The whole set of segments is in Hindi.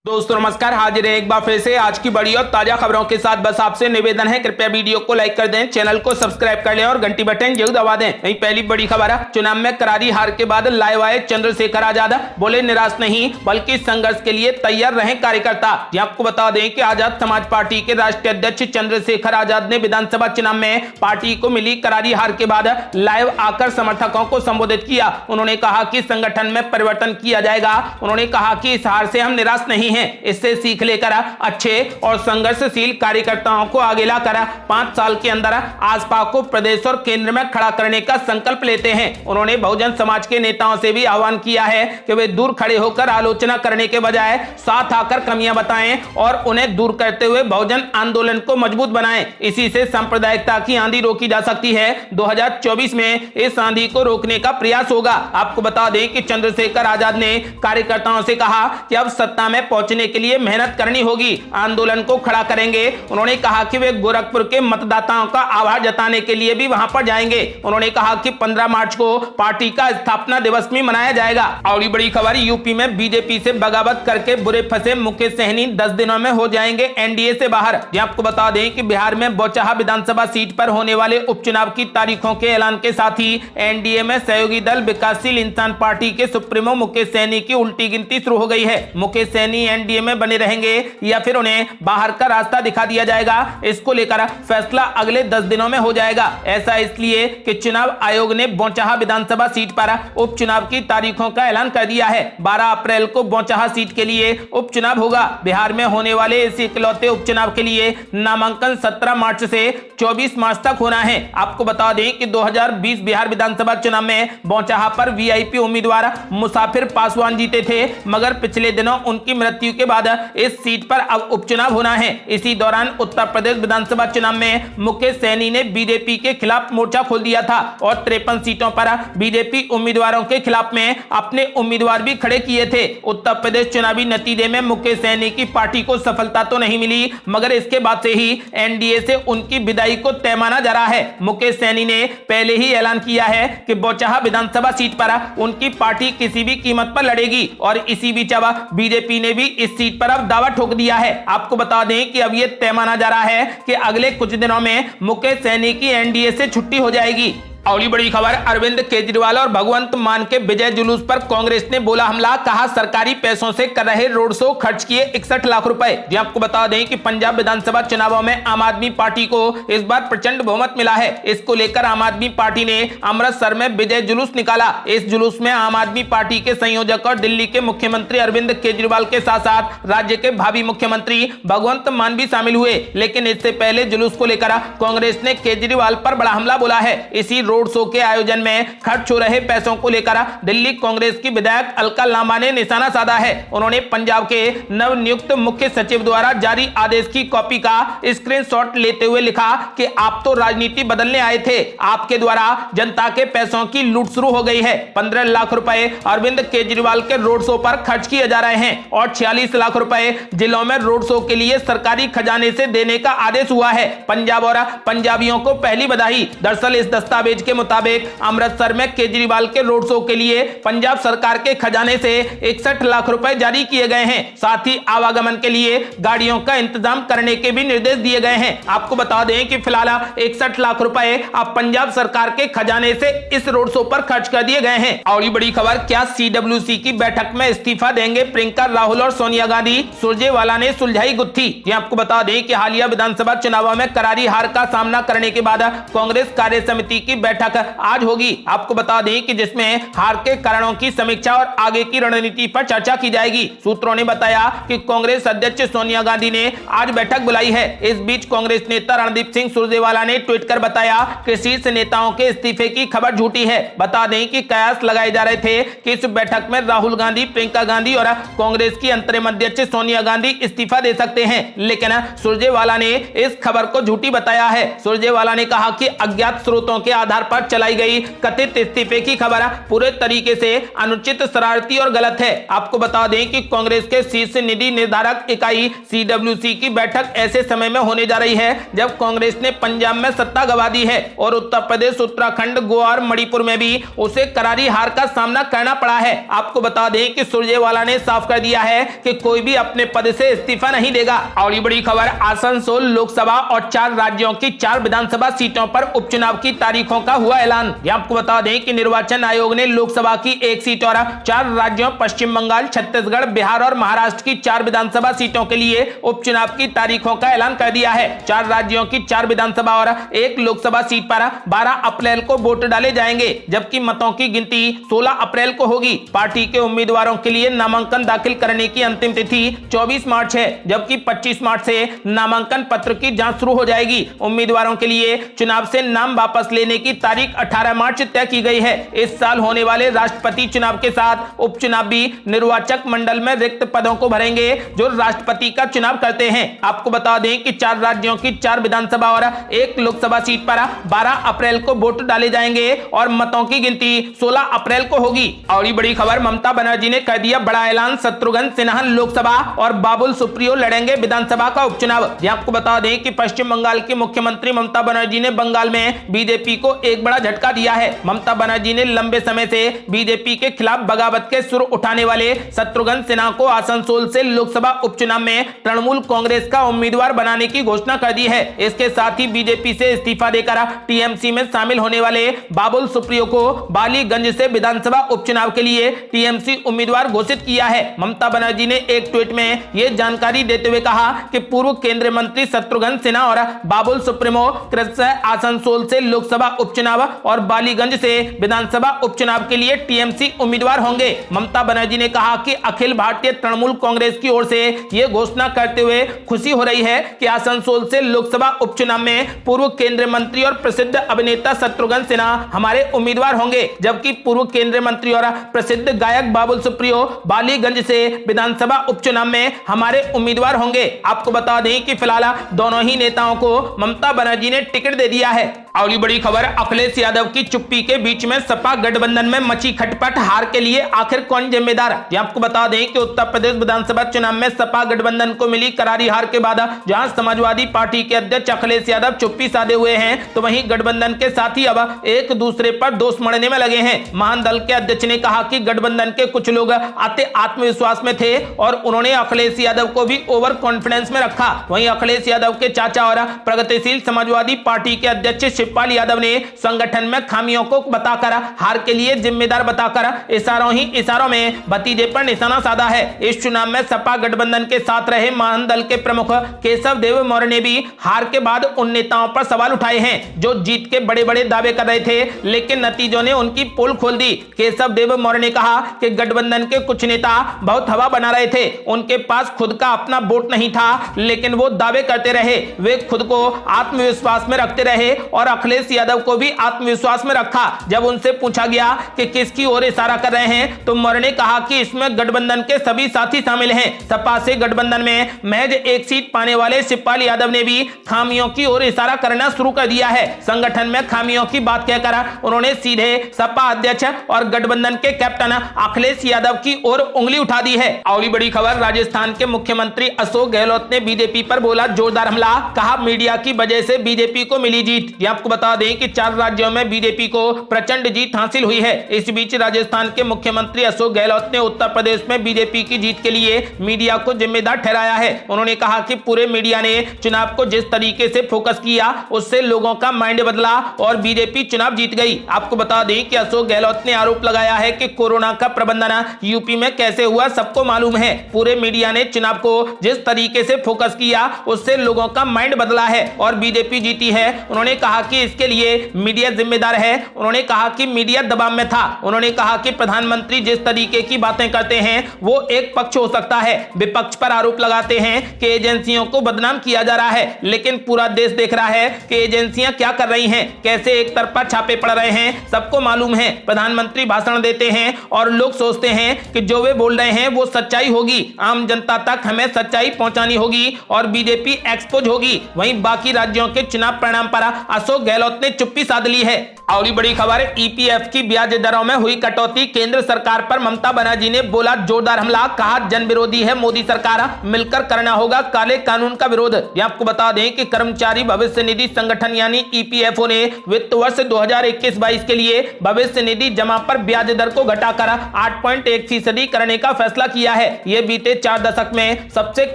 दोस्तों नमस्कार, हाजिर है एक बार फिर से आज की बड़ी और ताजा खबरों के साथ। बस आपसे निवेदन है, कृपया वीडियो को लाइक कर दें, चैनल को सब्सक्राइब कर लें और घंटी बटन जरूर दबा दें। यही पहली बड़ी खबर है। चुनाव में करारी हार के बाद लाइव आए चंद्रशेखर आजाद, बोले निराश नहीं बल्कि संघर्ष के लिए तैयार रहे कार्यकर्ता। आपको बता दें कि आजाद समाज पार्टी के राष्ट्रीय अध्यक्ष चंद्रशेखर आजाद ने विधानसभा चुनाव में पार्टी को मिली करारी हार के बाद लाइव आकर समर्थकों को संबोधित किया। उन्होंने कहा कि संगठन में परिवर्तन किया जाएगा। उन्होंने कहा कि इस हार से हम निराश नहीं है, इससे सीख लेकर अच्छे और संघर्षशील कार्यकर्ताओं को आगे लाकर 5 साल के अंदर आसपा को प्रदेश और केंद्र में खड़ा करने का संकल्प लेते हैं। उन्होंने बहुजन समाज के नेताओं से भी आह्वान किया है कि वे दूर खड़े होकर आलोचना करने के बजाय साथ आकर कमियां बताएं और उन्हें दूर करते हुए बहुजन आंदोलन को मजबूत बनाएं। इसी से सांप्रदायिकता की आंधी रोकी जा सकती है। 2024 में इस आंधी को रोकने का प्रयास होगा। आपको बता दें कि चंद्रशेखर आजाद ने कार्यकर्ताओं से कहा कि अब सत्ता में पहुंचने के लिए मेहनत करनी होगी, आंदोलन को खड़ा करेंगे। उन्होंने कहा कि वे गोरखपुर के मतदाताओं का आभार जताने के लिए भी वहां पर जाएंगे। उन्होंने कहा कि 15 मार्च को पार्टी का स्थापना दिवस भी मनाया जाएगा। और बड़ी खबर, यूपी में बीजेपी से बगावत करके बुरे फंसे मुकेश सहनी 10 दिनों में हो जाएंगे एनडीए से बाहर। आपको बता दें कि बिहार में बौचाहा विधानसभा सीट पर होने वाले उपचुनाव की तारीखों के ऐलान के साथ ही एनडीए में सहयोगी दल विकासशील इंसान पार्टी के सुप्रीमो मुकेश सहनी की उल्टी गिनती शुरू हो गई है। मुकेश सहनी एनडीए में बने रहेंगे या फिर उन्हें बाहर का रास्ता दिखा दिया जाएगा, इसको लेकर फैसला अगले 10 दिनों में हो जाएगा। ऐसा इसलिए कि चुनाव आयोग ने बौचाहा विधानसभा सीट पर उपचुनाव की तारीखों का ऐलान कर दिया है। 12 अप्रैल को बौचाहा सीट के लिए उपचुनाव होगा। बिहार में होने वाले इस इकलौते उपचुनाव के लिए नामांकन 17 मार्च से 24 मार्च तक होना है। आपको बता दें कि 2020 बिहार विधानसभा चुनाव में बौचाहा पर वीआईपी उम्मीदवार मुसाफिर पासवान जीते थे, मगर पिछले दिनों उनकी मृत्यु के बाद इस सीट पर अब उपचुनाव होना है। इसी दौरान उत्तर प्रदेश विधानसभा चुनाव में मुकेश सहनी ने बीजेपी के खिलाफ मोर्चा खोल दिया था और 53 सीटों पर बीजेपी उम्मीदवारों के खिलाफ में अपने उम्मीदवार भी खड़े किए थे। उत्तर प्रदेश चुनावी नतीजे में मुकेश सहनी की पार्टी को सफलता तो नहीं मिली, मगर इसके बाद से ही एनडीए से उनकी विदाई को तय माना जा रहा है। मुकेश सहनी ने पहले ही ऐलान किया है कि बौचाहा विधानसभा सीट पर उनकी पार्टी किसी भी कीमत पर लड़ेगी और इसी बीच अब बीजेपी ने भी इस सीट पर अब दावा ठोक दिया है। आपको बता दें कि अब यह तय माना जा रहा है कि अगले कुछ दिनों में मुकेश सहनी की एनडीए से छुट्टी हो जाएगी। और बड़ी खबर, अरविंद केजरीवाल और भगवंत मान के विजय जुलूस पर कांग्रेस ने बोला हमला। कहा सरकारी पैसों से कर रहे रोड शो, खर्च किए 61 लाख रुपए। आपको बता दें कि पंजाब विधानसभा चुनावों में आम आदमी पार्टी को इस बार प्रचंड बहुमत मिला है। इसको लेकर आम आदमी पार्टी ने अमृतसर में विजय जुलूस निकाला। इस जुलूस में आम आदमी पार्टी के संयोजक और दिल्ली के मुख्यमंत्री अरविंद केजरीवाल के साथ साथ राज्य के भावी मुख्यमंत्री भगवंत मान भी शामिल हुए। लेकिन इससे पहले जुलूस को लेकर कांग्रेस ने केजरीवाल पर बड़ा हमला बोला है। इसी रोड शो के आयोजन में खर्च हो रहे पैसों को लेकर दिल्ली कांग्रेस की विधायक अलका लांबा ने निशाना साधा है। उन्होंने पंजाब के नवनियुक्त मुख्य सचिव द्वारा जारी आदेश की कॉपी का स्क्रीनशॉट लेते हुए लिखा कि आप तो राजनीति बदलने आए थे, आपके द्वारा जनता के पैसों की लूट शुरू हो गई है। 15 लाख रुपए अरविंद केजरीवाल के रोड शो पर खर्च किए जा रहे हैं और 46 लाख रुपए जिलों में रोड शो के लिए सरकारी खजाने से देने का आदेश हुआ है। पंजाब और पंजाबियों को पहली बधाई। दरअसल इस दस्तावेज के मुताबिक अमृतसर में केजरीवाल के रोड शो के लिए पंजाब सरकार के खजाने से 61 लाख रुपए जारी किए गए हैं। साथ ही आवागमन के लिए गाड़ियों का इंतजाम करने के भी निर्देश दिए गए हैं। आपको बता दें कि फिलहाल 61 लाख रुपए अब पंजाब सरकार के खजाने से इस रोड शो पर खर्च कर दिए गए हैं। और बड़ी खबर, क्या सीडब्ल्यूसी की बैठक में इस्तीफा देंगे प्रियंका, राहुल और सोनिया गांधी? सुरजेवाला ने सुलझाई गुत्थी। आपको बता दें कि हालिया विधानसभा चुनावों में करारी हार का सामना करने के बाद कांग्रेस कार्य समिति की बैठक आज होगी। आपको बता दें कि जिसमें हार के कारणों की समीक्षा और आगे की रणनीति पर चर्चा की जाएगी। सूत्रों ने बताया कि कांग्रेस अध्यक्ष सोनिया गांधी ने आज बैठक बुलाई है। इस बीच कांग्रेस नेता रणदीप सिंह सुरजेवाला ने ट्वीट कर बताया कि शीर्ष नेताओं के इस्तीफे की खबर झूठी है। बता दें कि कयास लगाए जा रहे थे कि इस बैठक में राहुल गांधी, प्रियंका गांधी और कांग्रेस की अंतरिम अध्यक्ष सोनिया गांधी इस्तीफा दे सकते हैं, लेकिन सुरजेवाला ने इस खबर को झूठी बताया है। सुरजेवाला ने कहा कि अज्ञात स्रोतों के आधार आधार पर चलाई गई कथित इस्तीफे की खबर पूरे तरीके से अनुचित, शरारती और गलत है। आपको बता दें कि कांग्रेस के शीर्ष निधि निर्धारक इकाई CWC की बैठक ऐसे समय में होने जा रही है जब कांग्रेस ने पंजाब में सत्ता गंवा दी है और उत्तर प्रदेश, उत्तराखंड, गोवा और मणिपुर में भी उसे करारी हार का सामना करना पड़ा है। आपको बता दें कि सुरजेवाला ने साफ कर दिया है कि कोई भी अपने पद से इस्तीफा नहीं देगा। और ये बड़ी खबर, आसनसोल लोकसभा और 4 राज्यों की 4 विधानसभा सीटों पर उपचुनाव की तारीखों का हुआ ऐलान। आपको बता दें कि निर्वाचन आयोग ने लोकसभा की 1 सीट और 4 राज्यों पश्चिम बंगाल, छत्तीसगढ़, बिहार और महाराष्ट्र की 4 विधानसभा सीटों के लिए उपचुनाव की तारीखों का ऐलान कर दिया है। 4 राज्यों की 4 विधानसभा और 1 लोकसभा सीट पर 12 अप्रैल को वोट डाले जाएंगे, जबकि मतों की गिनती 16 अप्रैल को होगी। पार्टी के उम्मीदवारों के लिए नामांकन दाखिल करने की अंतिम तिथि 24 मार्च है, जबकि 25 मार्च से नामांकन पत्र की जांच शुरू हो जाएगी। उम्मीदवारों के लिए चुनाव से नाम वापस लेने की तारीख 18 मार्च तय की गई है। इस साल होने वाले राष्ट्रपति चुनाव के साथ उपचुनाव भी निर्वाचक मंडल में रिक्त पदों को भरेंगे जो राष्ट्रपति का चुनाव करते हैं। आपको बता दें कि 4 राज्यों की 4 विधानसभा और 1 लोकसभा सीट पर 12 अप्रैल को वोट डाले जाएंगे और मतों की गिनती 16 अप्रैल को होगी। और ये बड़ी खबर, ममता बनर्जी ने कर दिया बड़ा ऐलान, शत्रुघ्न सिन्हा लोकसभा और बाबुल सुप्रियो लड़ेंगे विधानसभा का उपचुनाव। आपको बता दें कि पश्चिम बंगाल की मुख्यमंत्री ममता बनर्जी ने बंगाल में बीजेपी को एक बड़ा झटका दिया है। ममता बनर्जी ने लंबे समय से बीजेपी के खिलाफ बगावत के सुर उठाने वाले शत्रुघ्न सिन्हा को आसनसोल से लोकसभा उपचुनाव में तृणमूल कांग्रेस का उम्मीदवार बनाने की घोषणा कर दी है। इसके साथ ही बीजेपी से इस्तीफा देकर टीएमसी में शामिल होने वाले बाबुल सुप्रियो को बालीगंज से विधानसभा उपचुनाव के लिए टीएमसी उम्मीदवार घोषित किया है। ममता बनर्जी ने एक ट्वीट में यह जानकारी देते हुए कहा कि पूर्व केंद्रीय मंत्री शत्रुघ्न सिन्हा और बाबुल सुप्रीमो कृष्ण आसनसोल से लोकसभा उपचुनाव और बालीगंज से विधानसभा उपचुनाव के लिए टीएमसी उम्मीदवार होंगे। ममता बनर्जी ने कहा कि अखिल भारतीय तृणमूल कांग्रेस की ओर से यह घोषणा करते हुए खुशी हो रही है कि आसनसोल से लोकसभा उपचुनाव में पूर्व केंद्रीय मंत्री और प्रसिद्ध अभिनेता शत्रुघ्न सिन्हा हमारे उम्मीदवार होंगे, जबकि पूर्व केंद्रीय मंत्री और प्रसिद्ध गायक बाबुल सुप्रियो बालीगंज से विधानसभा उपचुनाव में हमारे उम्मीदवार होंगे। आपको बता दें कि फिलहाल दोनों ही नेताओं को ममता बनर्जी ने टिकट दे दिया है। अगली बड़ी खबर, अखिलेश यादव की चुप्पी के बीच में सपा गठबंधन में मची खटपट, हार के लिए आखिर कौन जिम्मेदार? आपको बता दें कि उत्तर प्रदेश विधानसभा चुनाव में सपा गठबंधन को मिली करारी हार के बाद जहां समाजवादी पार्टी के अध्यक्ष अखिलेश यादव चुप्पी साधे हुए हैं, तो वहीं गठबंधन के साथी अब एक दूसरे पर दोष मढ़ने में लगे हैं। महान दल के अध्यक्ष ने कहा कि गठबंधन के कुछ लोग आत्मविश्वास में थे और उन्होंने अखिलेश यादव को भी ओवर कॉन्फिडेंस में रखा। वहीं अखिलेश यादव के चाचा और प्रगतिशील समाजवादी पार्टी के अध्यक्ष शिवपाल यादव ने संगठन में खामियों को बताकर हार के लिए जिम्मेदार बताकर इशारों में भतीजे पर निशाना साधा है। इस चुनाव में सपा गठबंधन के साथ रहे महान दल के प्रमुख केशव देव मौर्य ने भी हार के बाद उन नेताओं पर सवाल उठाए हैं जो जीत के बड़े बड़े दावे कर रहे थे, लेकिन नतीजों ने उनकी पोल खोल दी। केशव देव मौर्य ने कहा कि गठबंधन के कुछ नेता बहुत हवा बना रहे थे, उनके पास खुद का अपना वोट नहीं था, लेकिन वो दावे करते रहे। वे खुद को आत्मविश्वास में रखते रहे और अखिलेश यादव को भी आत्मविश्वास में रखा। जब उनसे पूछा गया कि किसकी ओर इशारा कर रहे हैं, तो मौर्य ने कहा कि इसमें गठबंधन के सभी साथी शामिल हैं। सपा से गठबंधन में महज 1 सीट पाने वाले शिवपाल यादव ने भी खामियों की ओर इशारा करना शुरू कर दिया है। संगठन में खामियों की बात कहकर उन्होंने सीधे सपा अध्यक्ष और गठबंधन के कैप्टन अखिलेश यादव की ओर उंगली उठा दी है। अगली बड़ी खबर, राजस्थान के मुख्यमंत्री अशोक गहलोत ने बीजेपी पर बोला जोरदार हमला, कहा मीडिया की वजह से बीजेपी को मिली जीत। आपको बता दें कि 4 राज्यों में बीजेपी को प्रचंड जीत हासिल हुई है। इस बीच राजस्थान के मुख्यमंत्री अशोक गहलोत ने उत्तर प्रदेश में बीजेपी की जीत के लिए मीडिया को जिम्मेदार ठहराया है। उन्होंने कहा कि पूरे मीडिया ने चुनाव को जिस तरीके से फोकस किया उससे लोगों का माइंड बदला और बीजेपी चुनाव जीत गई। आपको बता दें कि अशोक गहलोत ने आरोप लगाया है कि कोरोना का प्रबंधन यूपी में कैसे हुआ सबको मालूम है। पूरे मीडिया ने चुनाव को जिस तरीके से फोकस किया उससे लोगों का माइंड बदला है और बीजेपी जीती है। उन्होंने कहा कि इसके लिए मीडिया जिम्मेदार है। उन्होंने कहा कि मीडिया दबाव में था। उन्होंने कहा कि प्रधानमंत्री जिस तरीके की बातें करते हैं वो एक पक्ष हो सकता है, विपक्ष पर आरोप लगाते हैं कि एजेंसियों को बदनाम किया जा रहा है, लेकिन पूरा देश देख रहा है कि एजेंसियां क्या कर रही हैं, कैसे एक तरफा छापे पड़ रहे हैं, सबको मालूम है। प्रधानमंत्री भाषण देते हैं और लोग सोचते हैं कि जो वे बोल रहे हैं वो सच्चाई होगी, आम जनता तक हमें सच्चाई पहुंचानी होगी और बीजेपी एक्सपोज होगी। वहीं बाकी राज्यों के चुनाव परिणाम पर अशोक गहलोत ने चुप्पी साध ली है। और बड़ी खबर, ईपीएफ की ब्याज दरों में हुई कटौती, केंद्र सरकार पर ममता बनर्जी ने बोला जोरदार हमला, कहा जन विरोधी है मोदी सरकार, मिलकर करना होगा काले कानून का विरोध। ये आपको बता दें कि कर्मचारी भविष्य निधि संगठन यानी ईपीएफओ ने वित्त वर्ष 2021-22 के लिए भविष्य निधि जमा पर ब्याज दर को घटाकर 8.1% करने का फैसला किया है। यह बीते 4 दशक में सबसे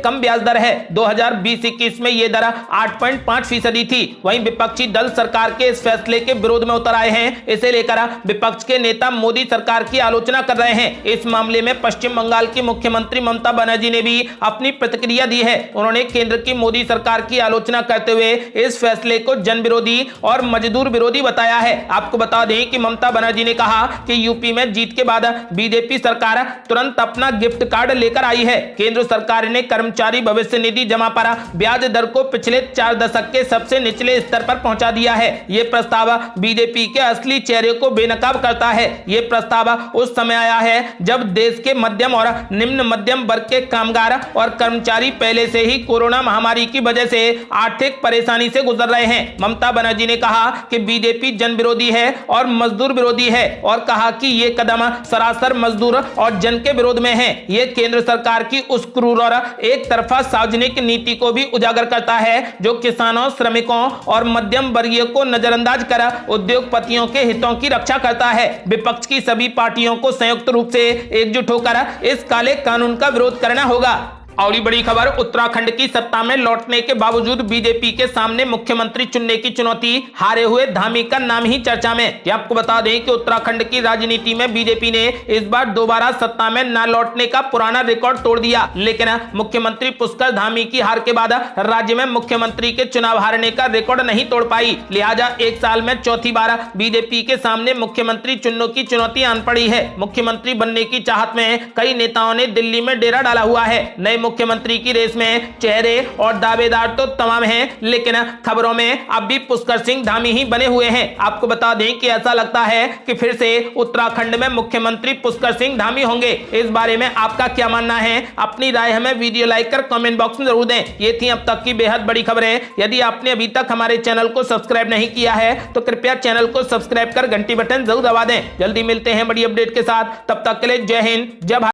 कम ब्याज दर है। 2020-21 में यह दर 8.5% थी। वहीं विपक्षी दल सरकार के इस फैसले के विरोध में उतर आए हैं। इसे लेकर विपक्ष के नेता मोदी सरकार की आलोचना कर रहे हैं। इस मामले में पश्चिम बंगाल की मुख्यमंत्री ममता बनर्जी ने भी अपनी प्रतिक्रिया दी है। उन्होंने केंद्र की मोदी सरकार की आलोचना करते हुए इस फैसले को जन विरोधी और मजदूर विरोधी बताया है। आपको बता दें कि ममता बनर्जी ने कहा कि यूपी में जीत के बाद बीजेपी सरकार तुरंत अपना गिफ्ट कार्ड लेकर आई है। केंद्र सरकार ने कर्मचारी भविष्य निधि जमा पर ब्याज दर को पिछले 4 दशक के सबसे निचले स्तर पर पहुंचा दिया है। यह प्रस्ताव बीजेपी के असली चेहरे को बेनकाब करता है। यह प्रस्ताव उस समय आया है जब देश के मध्यम और निम्न मध्यम वर्ग के कामगार और कर्मचारी पहले से ही कोरोना महामारी की वजह से आर्थिक परेशानी से गुजर रहे हैं। ममता बनर्जी ने कहा कि बीजेपी जन विरोधी है और मजदूर विरोधी है और कहा कि यह कदम सरासर मजदूर और जन के विरोध में है। यह केंद्र सरकार की उस क्रूर और एक तरफा सार्वजनिक नीति को भी उजागर करता है जो किसानों, श्रमिकों और मध्यम वर्गीय को नजरअंदाज कर उद्योगपतियों के हितों की रक्षा करता है। विपक्ष की सभी पार्टियों को संयुक्त रूप से एकजुट होकर इस काले कानून का विरोध करना होगा। और बड़ी खबर, उत्तराखंड की सत्ता में लौटने के बावजूद बीजेपी के सामने मुख्यमंत्री चुनने की चुनौती, हारे हुए धामी का नाम ही चर्चा में। ये आपको बता दें कि उत्तराखंड की राजनीति में बीजेपी ने इस बार दोबारा सत्ता में न लौटने का पुराना रिकॉर्ड तोड़ दिया। लेकिन मुख्यमंत्री पुष्कर धामी की हार के बाद राज्य में मुख्यमंत्री के चुनाव हारने का रिकॉर्ड नहीं तोड़ पाई। लिहाजा 1 साल में चौथी बार बीजेपी के सामने मुख्यमंत्री चुनने की चुनौती आन पड़ी है। मुख्यमंत्री बनने की चाहत में कई नेताओं ने दिल्ली में डेरा डाला हुआ है। नए मुख्यमंत्री की रेस में चेहरे और दावेदार तो तमाम हैं, लेकिन खबरों में अब भी पुष्कर सिंह धामी ही बने हुए हैं। आपको बता दें कि ऐसा लगता है कि फिर से उत्तराखंड में मुख्यमंत्री पुष्कर सिंह धामी होंगे। इस बारे में आपका क्या मानना है? अपनी राय हमें वीडियो लाइक कर कमेंट बॉक्स में जरूर दें। ये थी अब तक की बेहद बड़ी खबरें। यदि आपने अभी तक हमारे चैनल को सब्सक्राइब नहीं किया है तो कृपया चैनल को सब्सक्राइब कर घंटी बटन जरूर दबा दें। जल्दी मिलते हैं बड़ी अपडेट के साथ। तब तक के लिए जय हिंद, जय भारत।